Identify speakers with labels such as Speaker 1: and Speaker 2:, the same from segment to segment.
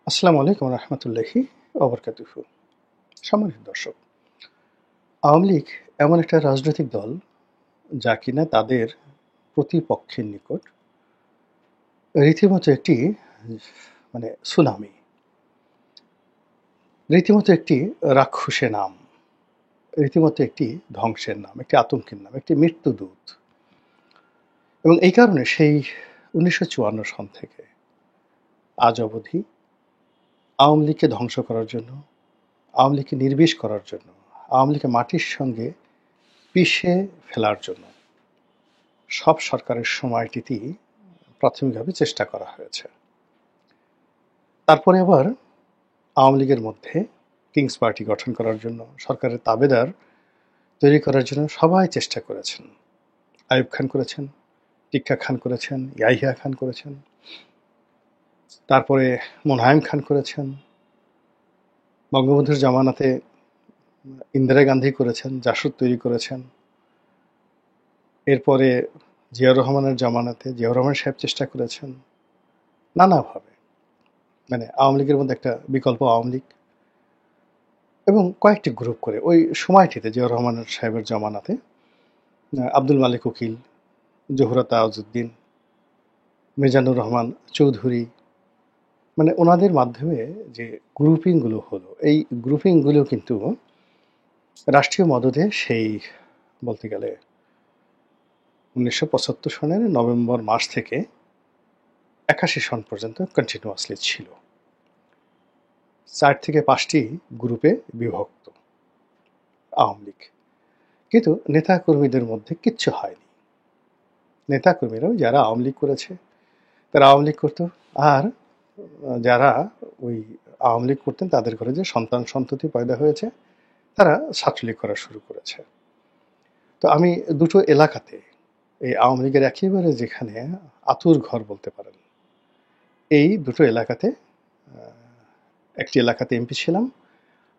Speaker 1: আসসালামু আলাইকুম রহমতুল্লাহি ওবরকাতুহু। সম্মানিত দর্শক, আওয়ামী লীগ এমন একটা রাজনৈতিক দল যা কিনা তাদের প্রতিপক্ষের নিকট রীতিমতো একটি সুনামি, রীতিমতো একটি রাক্ষসে নাম, রীতিমতো একটি ধ্বংসের নাম, একটি আতঙ্কের নাম, একটি মৃত্যুদূত। এবং এই কারণে সেই 1954 সন থেকে আজ অবধি আওয়ামী লীগকে ধ্বংস করার জন্য, আওয়ামী লীগকে নির্বিষ করার জন্য, আওয়ামী লীগকে মাটির সঙ্গে পিষে ফেলার জন্য সব সরকারের সময়টিতেই প্রাথমিকভাবে চেষ্টা করা হয়েছে। তারপরে আবার আওয়ামী লীগের মধ্যে কিংস পার্টি গঠন করার জন্য, সরকারের তাবেদার তৈরি করার জন্য সবাই চেষ্টা করেছেন। আইয়ুব খান করেছেন, টিক্কা খান করেছেন, ইয়াহিয়া খান করেছেন, তারপরে মোনায়েম খান করেছেন, বঙ্গবন্ধুর জামানাতে ইন্দিরা গান্ধী করেছেন, জাসদ তৈরি করেছেন। এরপরে জিয়াউর রহমানের জামানাতে জিয়াউর রহমান সাহেব চেষ্টা করেছেন নানাভাবে, আওয়ামী লীগের মধ্যে একটা বিকল্প আওয়ামী লীগ এবং কয়েকটি গ্রুপ করে ওই সময়টিতে জিয়াউর রহমান সাহেবের জামানাতে আব্দুল মালিক উকিল, জহুরা তাজউদ্দিন, মিজানুর রহমান চৌধুরী, ওনাদের মাধ্যমে যে গ্রুপিংগুলো হলো, এই গ্রুপিংগুলো কিন্তু রাষ্ট্রীয় মদদে সেই বলতে গেলে 1975 সনের নভেম্বর মাস থেকে 81 সন পর্যন্ত কন্টিনিউয়াসলি ছিল। 4 থেকে 5টি গ্রুপে বিভক্ত আওয়ামী লীগ। কিন্তু নেতাকর্মীদের মধ্যে কিচ্ছু হয়নি। নেতাকর্মীরাও যারা আওয়ামী লীগ করেছে তারা আওয়ামী লীগ করতো, আর যারা ওই আওয়ামী লীগ করতেন তাদের ঘরে যে সন্তান সন্ততি পয়দা হয়েছে তারা ছাত্রলীগ করা শুরু করেছে। তো আমি দুটো এলাকাতে এই আওয়ামী লীগের একেবারে যেখানে আতুর ঘর বলতে পারেন, এই দুটো এলাকাতে একটি এলাকাতে এমপি ছিলাম,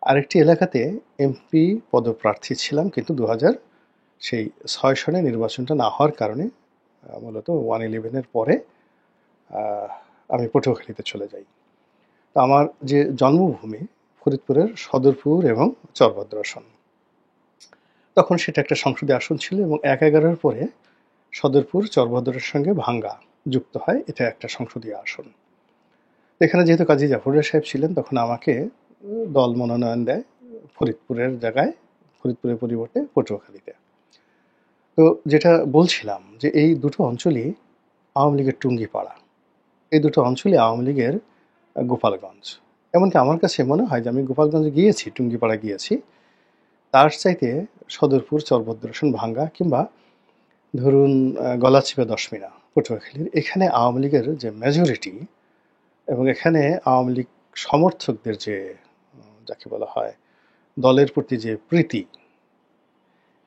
Speaker 1: আরেকটি এলাকাতে এমপি পদপ্রার্থী ছিলাম, কিন্তু 2006 সনে নির্বাচনটা না হওয়ার কারণে মূলত 1/11-এর পরে আমি পটুয়াখালীতে চলে যাই। তো আমার যে জন্মভূমি ফরিদপুরের সদরপুর এবং চরভদ্র আসন, তখন সেটা একটা সংসদীয় আসন ছিল এবং 1/11-এর পরে সদরপুর চরভদ্রের সঙ্গে ভাঙ্গা যুক্ত হয়, এটা একটা সংসদীয় আসন। এখানে যেহেতু কাজী জাফর সাহেব ছিলেন, তখন আমাকে দল মনোনয়ন দেয় ফরিদপুরের জায়গায়, ফরিদপুরের পরিবর্তে পটুয়াখালীতে। তো যেটা বলছিলাম যে এই দুটো অঞ্চলই আওয়ামী লীগের টুঙ্গিপাড়া, এই দুটো অঞ্চলই আওয়ামী লীগের গোপালগঞ্জ। এমনকি আমার কাছে মনে হয় যে আমি গোপালগঞ্জে গিয়েছি, টুঙ্গিপাড়া গিয়েছি, তার চাইতে সদরপুর, চরভদ্রাসন, ভাঙ্গা কিংবা ধরুন গলাচিপা, দশমিনা, পটুয়াখালীর এখানে আওয়ামী লীগের যে মেজরিটি এবং এখানে আওয়ামী লীগ সমর্থকদের যে যাকে বলা হয় দলের প্রতি যে প্রীতি,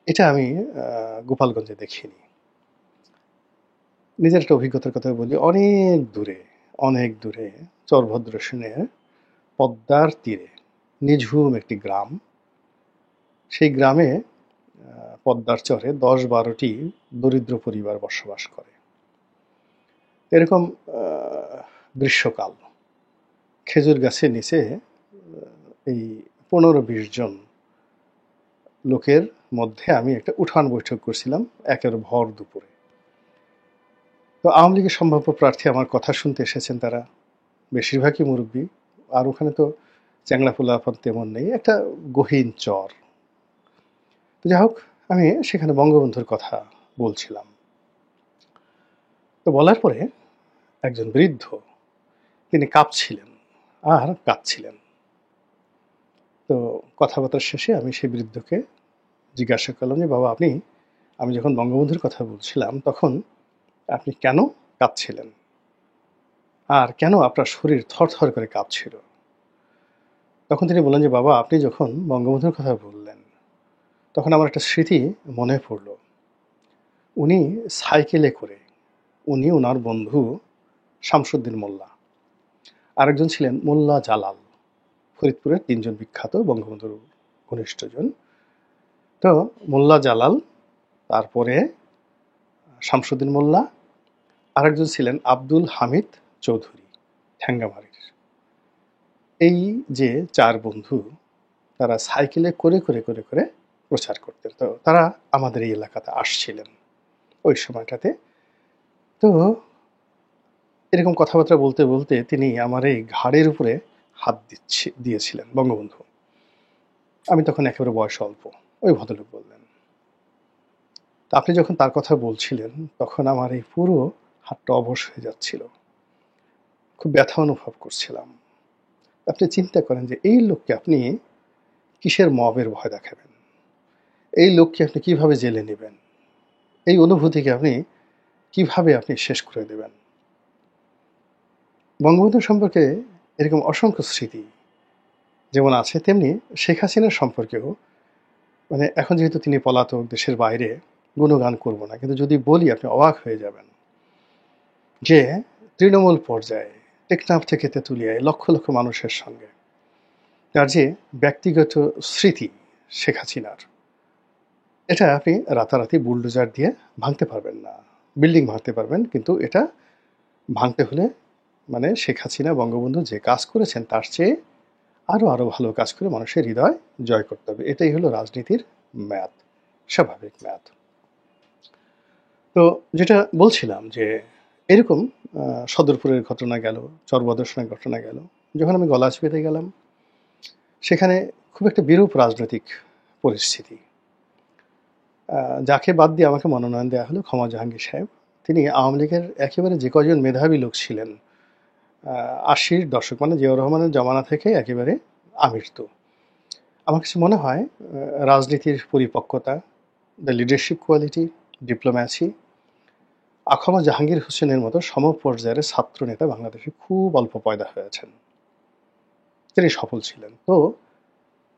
Speaker 1: এটা আমি গোপালগঞ্জে দেখিনি। নিজের একটা অভিজ্ঞতার কথা বলি, অনেক দূরে চরভদ্রাসনের পদ্মার তীরে নিঝুম একটি গ্রাম, সেই গ্রামে পদ্মার চরে 10-12টি দরিদ্র পরিবার বসবাস করে। এরকম গ্রীষ্মকাল, খেজুর গাছের নিচে এই 15-20 জন লোকের মধ্যে আমি একটা উঠান বৈঠক করছিলাম একেবারে ভর দুপুরে। তো আওয়ামী লীগের সম্ভাব্য প্রার্থী আমার কথা শুনতে এসেছেন, তারা বেশিরভাগই মুরব্বী, আর ওখানে তো চ্যাংড়া পোলাপান তেমন নেই, একটা গহীন চর। তো যাই হোক, আমি সেখানে বঙ্গবন্ধুর কথা বলছিলাম। তো বলার পরে একজন বৃদ্ধ, তিনি কাঁপছিলেন আর কাঁদছিলেন। তো কথাবার্তা শেষে আমি সেই বৃদ্ধকে জিজ্ঞাসা করলাম যে বাবা, আমি যখন বঙ্গবন্ধুর কথা বলছিলাম তখন আপনি কেন কাঁদছিলেন, আর কেন আপনার শরীর থরথর করে কাঁপছিল? তখন তিনি বললেন যে বাবা, আপনি যখন বঙ্গবন্ধুর কথা বললেন তখন আমার একটা স্মৃতি মনে পড়ল। উনি সাইকেলে করে, ওনার বন্ধু শামসুদ্দিন মোল্লা, আরেকজন ছিলেন মোল্লা জালাল, ফরিদপুরের 3 জন বিখ্যাত বঙ্গবন্ধুর ঘনিষ্ঠজন। তো মোল্লা জালাল, তারপরে শামসুদ্দিন মোল্লা, আরেকজন ছিলেন আব্দুল হামিদ চৌধুরী ঠ্যাঙ্গামারির। এই যে 4 বন্ধু তারা সাইকেলে করে করে করে করে প্রচার করতেন। তো তারা আমাদের এই এলাকাতে আসছিলেন ওই সময়টাতে। তো এরকম কথাবার্তা বলতে বলতে তিনি আমার এই ঘাড়ের উপরে হাত দিয়েছিলেন বঙ্গবন্ধু। আমি তখন একেবারে বয়স অল্প। ওই ভদ্রলোক বললেন, তা আপনি যখন তার কথা বলছিলেন তখন আমার এই পুরো হাতটা অবশ হয়ে যাচ্ছিল, খুব ব্যথা অনুভব করছিলাম। আপনি চিন্তা করেন যে এই লোককে আপনি কিসের মবের ভয় দেখাবেন, এই লোককে আপনি কিভাবে জেলে নেবেন, এই অনুভূতিকে আপনি কিভাবে আপনি শেষ করে দেবেন। বঙ্গবন্ধু সম্পর্কে এরকম অসংখ্য স্মৃতি যেমন আছে, তেমনি শেখ হাসিনার সম্পর্কেও, মানে এখন যেহেতু তিনি পলাতক দেশের বাইরে, গুণগান করব না, কিন্তু যদি বলি আপনি অবাক হয়ে যাবেন যে তৃণমূল পর্যায়ে টেকনাফ থেকে তেঁতুলিয়ায় লক্ষ লক্ষ মানুষের সঙ্গে তার যে ব্যক্তিগত স্মৃতি শেখ হাসিনার, এটা আপনি রাতারাতি বুলডোজার দিয়ে ভাঙতে পারবেন না। বিল্ডিং ভাঙতে পারবেন, কিন্তু এটা ভাঙতে হলে মানে শেখ হাসিনা বঙ্গবন্ধু যে কাজ করেছেন তার চেয়ে আরো আরো ভালো কাজ করে মানুষের হৃদয় জয় করতে হবে। এটাই হলো রাজনীতির ম্যাথ, স্বাভাবিক ম্যাথ। তো যেটা বলছিলাম যে এরকম সদরপুরের ঘটনা গেল, চরবদর্শনের ঘটনা গেল, যখন আমি গলাচিপাতে গেলাম সেখানে খুব একটা বিরূপ রাজনৈতিক পরিস্থিতি। যাকে বাদ দিয়ে আমাকে মনোনয়ন দেওয়া হলো ক্ষমা জাহাঙ্গীর সাহেব। তিনি আওয়ামী লীগের একেবারে যে কজন মেধাবী লোক ছিলেন 80-র দশক, মানে জিয়াউর রহমানের জমানা থেকে একেবারে আমৃত্যু। আমার কাছে মনে হয় রাজনীতির পরিপক্কতা, দ্য লিডারশিপ কোয়ালিটি, ডিপ্লোম্যাসি, আখমা জাহাঙ্গীর হোসেনের মতো সমপর্যায়ের ছাত্র নেতা বাংলাদেশে খুব অল্প পয়দা হয়েছেন। তিনি সফল ছিলেন। তো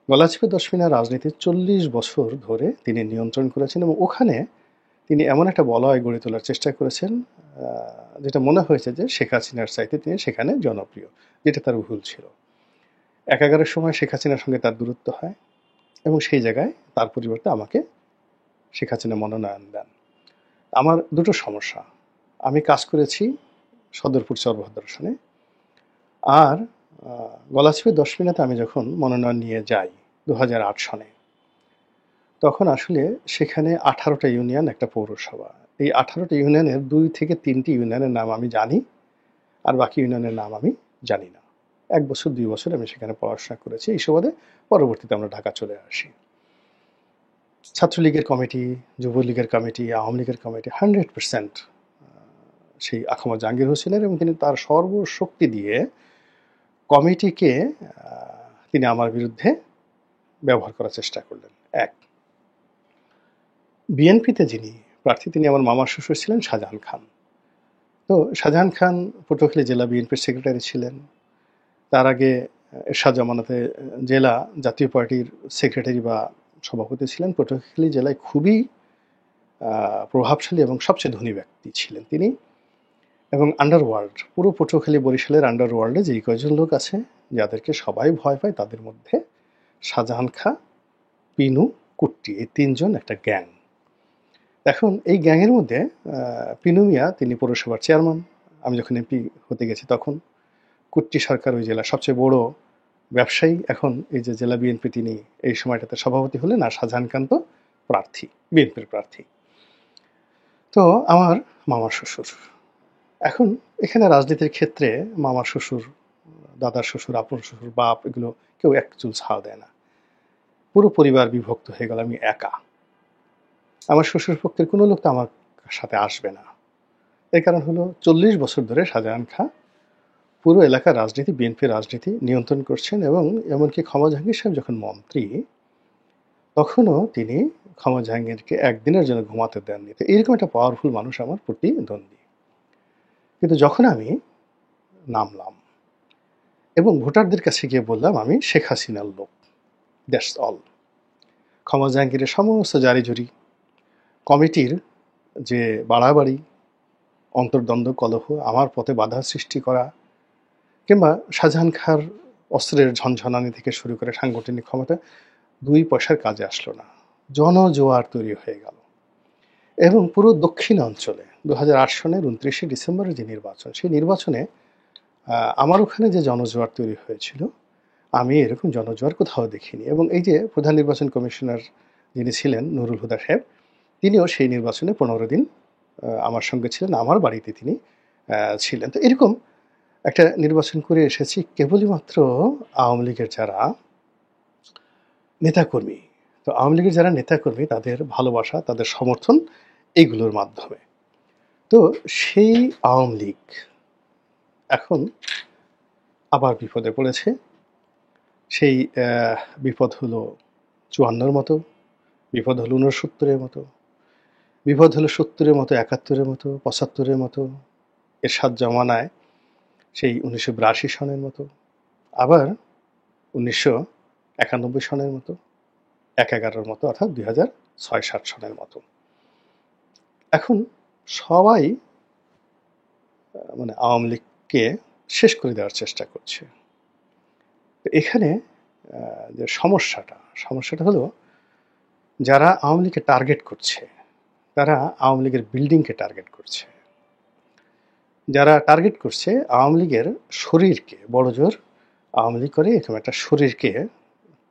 Speaker 1: গলাচিপা দশমিনা রাজনীতির 40 বছর ধরে তিনি নিয়ন্ত্রণ করেছেন, এবং ওখানে তিনি এমন একটা বলয় গড়ে তোলার চেষ্টা করেছেন যেটা মনে হয়েছে যে শেখ হাসিনার চাইতে তিনি সেখানে জনপ্রিয়, যেটা তার ভুল ছিল। একাগারের সময় শেখ হাসিনার সঙ্গে তার দূরত্ব হয়, এবং সেই জায়গায় তার পরিবর্তে আমাকে শেখ হাসিনা মনোনয়ন দেন। আমার দুটো সমস্যা, আমি কাজ করেছি সদরপুর চরভদ্রসনে, আর গলাচিপা দশমিনাতে আমি যখন মনোনয়ন নিয়ে যাই 2008 সনে, তখন আসলে সেখানে 18টা ইউনিয়ন, একটা পৌরসভা। এই 18টা ইউনিয়নের 2 থেকে 3টি ইউনিয়নের নাম আমি জানি, আর বাকি ইউনিয়নের নাম আমি জানি না। 1 বছর 2 বছর আমি সেখানে পড়াশোনা করেছি। এই সুবাদে পরবর্তীতে আমরা ঢাকা চলে আসি। ছাত্রলীগের কমিটি, যুবলীগের কমিটি, আওয়ামী লীগের কমিটি 100% সেই আখমা জাহাঙ্গীর হোসেনের, এবং তিনি তার সর্বশক্তি দিয়ে কমিটিকে তিনি আমার বিরুদ্ধে ব্যবহার করার চেষ্টা করলেন। এক, বিএনপিতে যিনি প্রার্থী তিনি আমার মামার শ্বশুর ছিলেন শাহজাহান খান। তো শাহজাহান খান পটুয়াখালী জেলা বিএনপির সেক্রেটারি ছিলেন। তার আগে এরশাদ জামানাতে জেলা জাতীয় পার্টির সেক্রেটারি বা সভাপতি ছিলেন। পটুয়াখালী জেলায় খুবই প্রভাবশালী এবং সবচেয়ে ধনী ব্যক্তি ছিলেন তিনি। এবং আন্ডারওয়ার্ল্ড, পুরো পটুয়াখালী বরিশালের আন্ডারওয়ার্ল্ডে যেই কয়জন লোক আছে যাদেরকে সবাই ভয় পায়, তাদের মধ্যে শাহজাহান খাঁ, পিনু, কুট্টি, এই 3 জন একটা গ্যাং। এখন এই গ্যাংয়ের মধ্যে পিনু মিয়া তিনি পৌরসভার চেয়ারম্যান, আমি যখন এমপি হতে গেছি তখন। কুট্টি সরকার ওই জেলার সবচেয়ে বড় ব্যবসায়ী, এখন এই যে জেলা বিএনপি তিনি এই সময়টাতে সভাপতি হলেন, আর শাহজাহান খান তো প্রার্থী, বিএনপির প্রার্থী। তো আমার মামার শ্বশুর, এখন এখানে রাজনীতির ক্ষেত্রে মামার শ্বশুর, দাদার শ্বশুর, আপন শ্বশুর, বাপ, এগুলো কেউ এক চুল ছাড় দেয় না। পুরো পরিবার বিভক্ত হয়ে গেল, আমি একা। আমার শ্বশুর পক্ষের কোনো লোক তো আমার সাথে আসবে না। এর কারণ হলো 40 বছর ধরে শাহজাহান খাঁ পুরো এলাকার রাজনীতি, বিএনপির রাজনীতি নিয়ন্ত্রণ করছেন, এবং এমনকি ক্ষমা জাহাঙ্গীর সাহেব যখন মন্ত্রী, তখনও তিনি ক্ষমা জাহাঙ্গীরকে একদিনের জন্য ঘুমাতে দেননি। তো এইরকম একটা পাওয়ারফুল মানুষ আমার প্রতিদ্বন্দ্বী। কিন্তু যখন আমি নামলাম এবং ভোটারদের কাছে গিয়ে বললাম আমি শেখ হাসিনার লোক, দ্যাটস অল, ক্ষমা জাহাঙ্গীরের সমস্ত জারিজুরি, কমিটির যে বাড়াবাড়ি, অন্তর্দ্বন্দ্ব, কলহ, আমার পথে বাধা সৃষ্টি করা, কিংবা শাহজাহান খাঁর অস্ত্রের ঝনঝনানি থেকে শুরু করে সাংগঠনিক ক্ষমতা, 2 পয়সার কাজে আসলো না। জনজোয়ার তৈরি হয়ে গেল, এবং পুরো দক্ষিণ অঞ্চলে 2008 সনের 29শে ডিসেম্বরের যে নির্বাচন, সেই নির্বাচনে আমার ওখানে যে জনজোয়ার তৈরি হয়েছিল, আমি এরকম জনজোয়ার কোথাও দেখিনি। এবং এই যে প্রধান নির্বাচন কমিশনার যিনি ছিলেন নুরুল হুদা সাহেব, তিনিও সেই নির্বাচনে ১৫ দিন আমার সঙ্গে ছিলেন, আমার বাড়িতে তিনি ছিলেন। তো এরকম একটা নির্বাচন করে এসেছি কেবলই মাত্র আওয়ামী লীগের যারা নেতাকর্মী, তো আওয়ামী লীগের যারা নেতাকর্মী তাদের ভালোবাসা, তাদের সমর্থন এইগুলোর মাধ্যমে। তো সেই আওয়ামী লীগ এখন আবার বিপদে পড়েছে। সেই বিপদ হলো ৫৪-র মতো, বিপদ হলো ৬৯-এর মতো, বিপদ হলো ৭০-এর মতো, ৭১-এর মতো, ৭৫-এর মতো, এরশাদ জমানায় সেই ১৯৮২ সনের মতো, আবার ১৯৯১ সনের মতো, ১-১১-র মতো, অর্থাৎ ২০০৬-৭ সনের মতো। এখন সবাই মানে আওয়ামী লীগকে শেষ করে দেওয়ার চেষ্টা করছে। তো এখানে যে সমস্যাটা হলো যারা আওয়ামী লীগকে টার্গেট করছে তারা আওয়ামী লীগের বিল্ডিংকে টার্গেট করছে, যারা টার্গেট করছে আওয়ামী লীগের শরীরকে, বড়জোর আওয়ামী লীগ করে এরকম একটা শরীরকে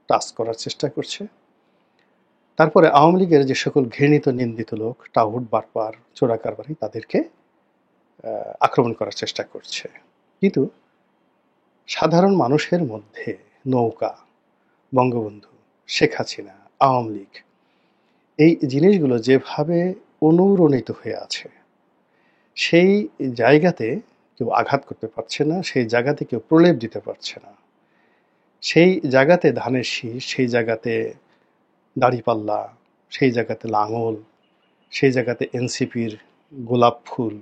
Speaker 1: টাচ করার চেষ্টা করছে। তারপরে আওয়ামী লীগের যে সকল ঘৃণিত নিন্দিত লোক, টাউট বাটপার চোরাকারবারি, তাদেরকে আক্রমণ করার চেষ্টা করছে। কিন্তু সাধারণ মানুষের মধ্যে নৌকা, বঙ্গবন্ধু, শেখ হাসিনা, আওয়ামী লীগ, এই জিনিসগুলো যেভাবে অনুরণিত হয়ে আছে, সেই জায়গাতে কেউ আঘাত করতে পারছে না, সেই জায়গাতে কেউ প্রলেপ দিতে পারছে না। সেই জায়গাতে ধানের শীষ, সেই জায়গাতে দাড়িপাল্লা, সেই জায়গাতে লাঙল, সেই জায়গাতে এনসিপির গোলাপ ফুল,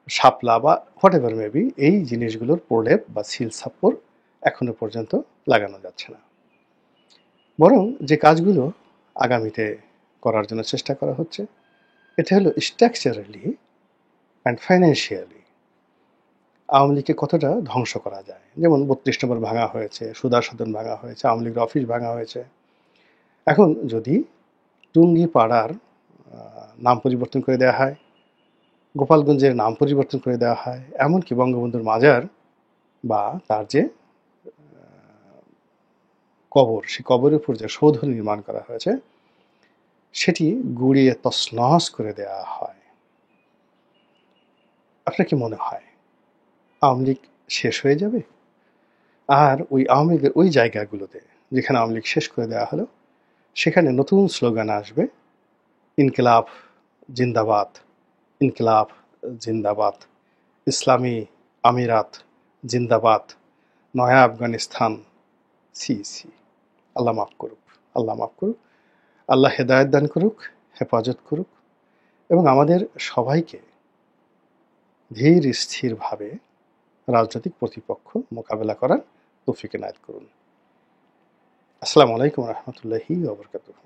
Speaker 1: শাপলা বা হোয়াট এভার মেবি, এই জিনিসগুলোর প্রলেপ বা সিল সাপ্পর এখনো পর্যন্ত লাগানো যাচ্ছে না। বরং যে কাজগুলো আগামীতে করার জন্য চেষ্টা করা হচ্ছে, এটা হলো স্ট্রাকচারালি অ্যান্ড ফাইন্যান্সিয়ালি আওয়ামী লীগকে কতটা ধ্বংস করা যায়। যেমন ৩২ নম্বর ভাঙা হয়েছে, সুদা সদন ভাঙা হয়েছে, আওয়ামী লীগের অফিস ভাঙা হয়েছে। এখন যদি টুঙ্গি পাড়ার নাম পরিবর্তন করে দেওয়া হয়, গোপালগঞ্জের নাম পরিবর্তন করে দেওয়া হয়, এমনকি বঙ্গবন্ধুর মাজার বা তার যে কবর, সেই কবরের উপর যে সৌধ নির্মাণ করা হয়েছে সেটি গুঁড়িয়ে তছনছ করে দেওয়া হয়, আপনার কি মনে হয় আওয়ামী লীগ শেষ হয়ে যাবে? আর ওই আওয়ামী লীগের ওই জায়গাগুলোতে যেখানে আওয়ামী লীগ শেষ করে দেওয়া হলো, সেখানে নতুন স্লোগান আসবে, ইনকিলাব জিন্দাবাদ, ইনকিলাব জিন্দাবাদ, ইসলামী আমিরাত জিন্দাবাদ, নয়া আফগানিস্তান। সি সি, আল্লাহ মাফ করুক, আল্লাহ মাফ করুক, আল্লাহ হেদায়েত দান করুক, হেফাজত করুক, এবং আমাদের সবাইকে ধীর স্থিরভাবে রাজনৈতিক প্রতিপক্ষ মোকাবেলা করার তৌফিক এনায়েত করুন। আসসালামু আলাইকুম রহমতুল্লাহি ওয়া বারাকাতুহু।